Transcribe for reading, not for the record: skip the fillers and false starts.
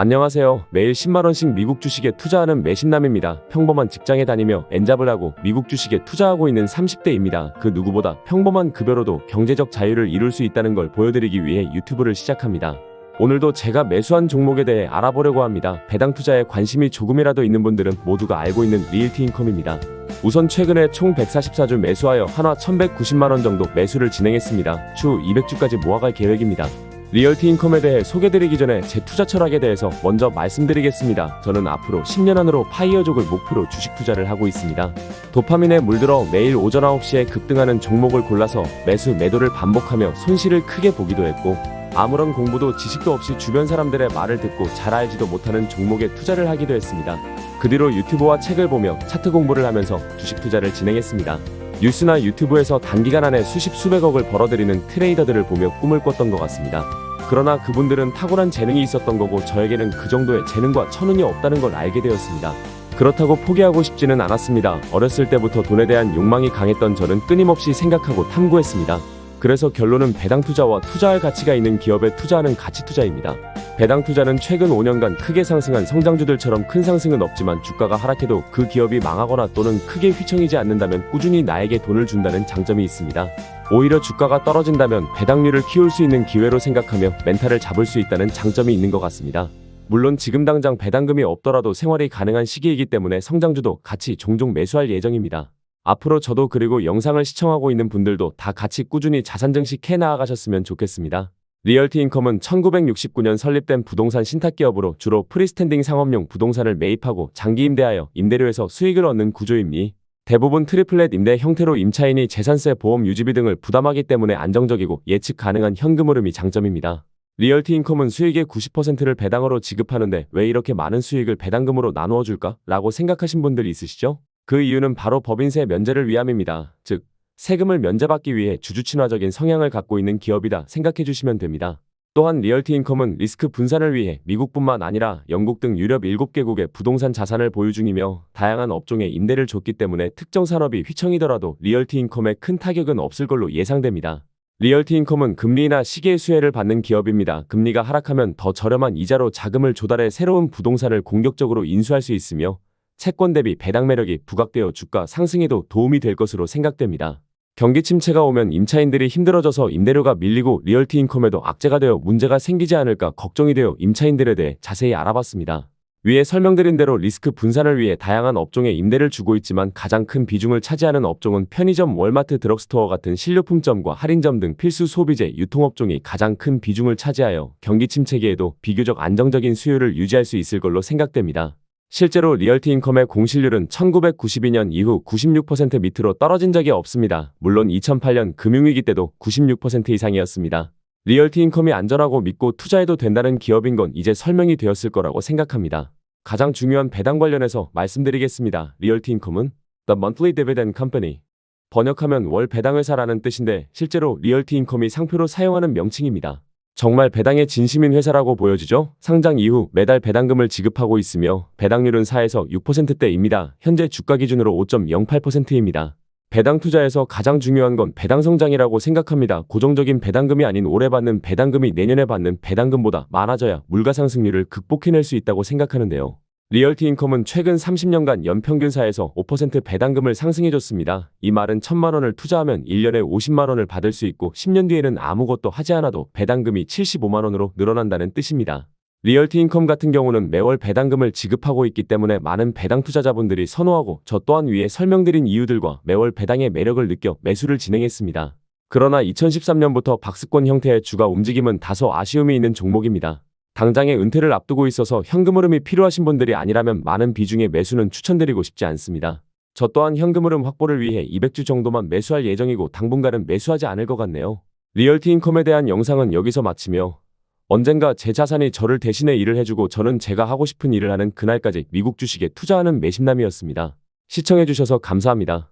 안녕하세요. 매일 10만원씩 미국 주식에 투자하는 매심남입니다. 평범한 직장에 다니며 엔잡을 하고 미국 주식에 투자하고 있는 30대입니다. 그 누구보다 평범한 급여로도 경제적 자유를 이룰 수 있다는 걸 보여드리기 위해 유튜브를 시작합니다. 오늘도 제가 매수한 종목에 대해 알아보려고 합니다. 배당 투자에 관심이 조금이라도 있는 분들은 모두가 알고 있는 리얼티인컴입니다. 우선 최근에 총 144주 매수하여 한화 1190만원 정도 매수를 진행했습니다. 추후 200주까지 모아갈 계획입니다. 리얼티인컴에 대해 소개드리기 전에 제 투자 철학에 대해서 먼저 말씀드리겠습니다. 저는 앞으로 10년 안으로 파이어족을 목표로 주식 투자를 하고 있습니다. 도파민에 물들어 매일 오전 9시에 급등하는 종목을 골라서 매수 매도를 반복하며 손실을 크게 보기도 했고, 아무런 공부도 지식도 없이 주변 사람들의 말을 듣고 잘 알지도 못하는 종목에 투자를 하기도 했습니다. 그 뒤로 유튜브와 책을 보며 차트 공부를 하면서 주식 투자를 진행했습니다. 뉴스나 유튜브에서 단기간 안에 수십 수백억을 벌어들이는 트레이더들을 보며 꿈을 꿨던 것 같습니다. 그러나 그분들은 탁월한 재능이 있었던 거고 저에게는 그 정도의 재능과 천운이 없다는 걸 알게 되었습니다. 그렇다고 포기하고 싶지는 않았습니다. 어렸을 때부터 돈에 대한 욕망이 강했던 저는 끊임없이 생각하고 탐구했습니다. 그래서 결론은 배당 투자와 투자할 가치가 있는 기업에 투자하는 가치 투자입니다. 배당 투자는 최근 5년간 크게 상승한 성장주들처럼 큰 상승은 없지만 주가가 하락해도 그 기업이 망하거나 또는 크게 휘청이지 않는다면 꾸준히 나에게 돈을 준다는 장점이 있습니다. 오히려 주가가 떨어진다면 배당률을 키울 수 있는 기회로 생각하며 멘탈을 잡을 수 있다는 장점이 있는 것 같습니다. 물론 지금 당장 배당금이 없더라도 생활이 가능한 시기이기 때문에 성장주도 같이 종종 매수할 예정입니다. 앞으로 저도 그리고 영상을 시청하고 있는 분들도 다 같이 꾸준히 자산 증식해 나아가셨으면 좋겠습니다. 리얼티인컴은 1969년 설립된 부동산 신탁기업으로 주로 프리스탠딩 상업용 부동산을 매입하고 장기 임대하여 임대료에서 수익을 얻는 구조입니다. 대부분 트리플렛 임대 형태로 임차인이 재산세, 보험, 유지비 등을 부담하기 때문에 안정적이고 예측 가능한 현금 흐름이 장점입니다. 리얼티인컴은 수익의 90%를 배당으로 지급하는데 왜 이렇게 많은 수익을 배당금으로 나누어 줄까? 라고 생각하신 분들 있으시죠? 그 이유는 바로 법인세 면제를 위함입니다. 즉, 세금을 면제받기 위해 주주친화적인 성향을 갖고 있는 기업이다 생각해 주시면 됩니다. 또한 리얼티인컴은 리스크 분산을 위해 미국뿐만 아니라 영국 등 유럽 7개국의 부동산 자산을 보유 중이며 다양한 업종에 임대를 줬기 때문에 특정 산업이 휘청이더라도 리얼티인컴에 큰 타격은 없을 걸로 예상됩니다. 리얼티인컴은 금리나 시기의 수혜를 받는 기업입니다. 금리가 하락하면 더 저렴한 이자로 자금을 조달해 새로운 부동산을 공격적으로 인수할 수 있으며 채권 대비 배당 매력이 부각되어 주가 상승에도 도움이 될 것으로 생각됩니다. 경기 침체가 오면 임차인들이 힘들어져서 임대료가 밀리고 리얼티인컴에도 악재가 되어 문제가 생기지 않을까 걱정이 되어 임차인들에 대해 자세히 알아봤습니다. 위에 설명드린 대로 리스크 분산을 위해 다양한 업종에 임대를 주고 있지만 가장 큰 비중을 차지하는 업종은 편의점, 월마트, 드럭스토어 같은 식료품점과 할인점 등 필수 소비재, 유통업종이 가장 큰 비중을 차지하여 경기 침체기에도 비교적 안정적인 수요를 유지할 수 있을 걸로 생각됩니다. 실제로 리얼티인컴의 공실률은 1992년 이후 96% 밑으로 떨어진 적이 없습니다. 물론 2008년 금융위기 때도 96% 이상이었습니다. 리얼티인컴이 안전하고 믿고 투자해도 된다는 기업인 건 이제 설명이 되었을 거라고 생각합니다. 가장 중요한 배당 관련해서 말씀드리겠습니다. 리얼티인컴은 The Monthly Dividend Company, 번역하면 월 배당을 사라는 뜻인데 실제로 리얼티인컴이 상표로 사용하는 명칭입니다. 정말 배당에 진심인 회사라고 보여지죠? 상장 이후 매달 배당금을 지급하고 있으며 배당률은 4에서 6%대입니다. 현재 주가 기준으로 5.08%입니다. 배당 투자에서 가장 중요한 건 배당 성장이라고 생각합니다. 고정적인 배당금이 아닌 올해 받는 배당금이 내년에 받는 배당금보다 많아져야 물가상승률을 극복해낼 수 있다고 생각하는데요. 리얼티인컴은 최근 30년간 연평균 4에서 5% 배당금을 상승해줬습니다. 이 말은 1000만원을 투자하면 1년에 50만원을 받을 수 있고 10년 뒤에는 아무것도 하지 않아도 배당금이 75만원으로 늘어난다는 뜻입니다. 리얼티인컴 같은 경우는 매월 배당금을 지급하고 있기 때문에 많은 배당 투자자분들이 선호하고 저 또한 위에 설명드린 이유들과 매월 배당의 매력을 느껴 매수를 진행했습니다. 그러나 2013년부터 박스권 형태의 주가 움직임은 다소 아쉬움이 있는 종목입니다. 당장의 은퇴를 앞두고 있어서 현금 흐름이 필요하신 분들이 아니라면 많은 비중의 매수는 추천드리고 싶지 않습니다. 저 또한 현금 흐름 확보를 위해 200주 정도만 매수할 예정이고 당분간은 매수하지 않을 것 같네요. 리얼티인컴에 대한 영상은 여기서 마치며 언젠가 제 자산이 저를 대신해 일을 해주고 저는 제가 하고 싶은 일을 하는 그날까지 미국 주식에 투자하는 매심남이었습니다. 시청해주셔서 감사합니다.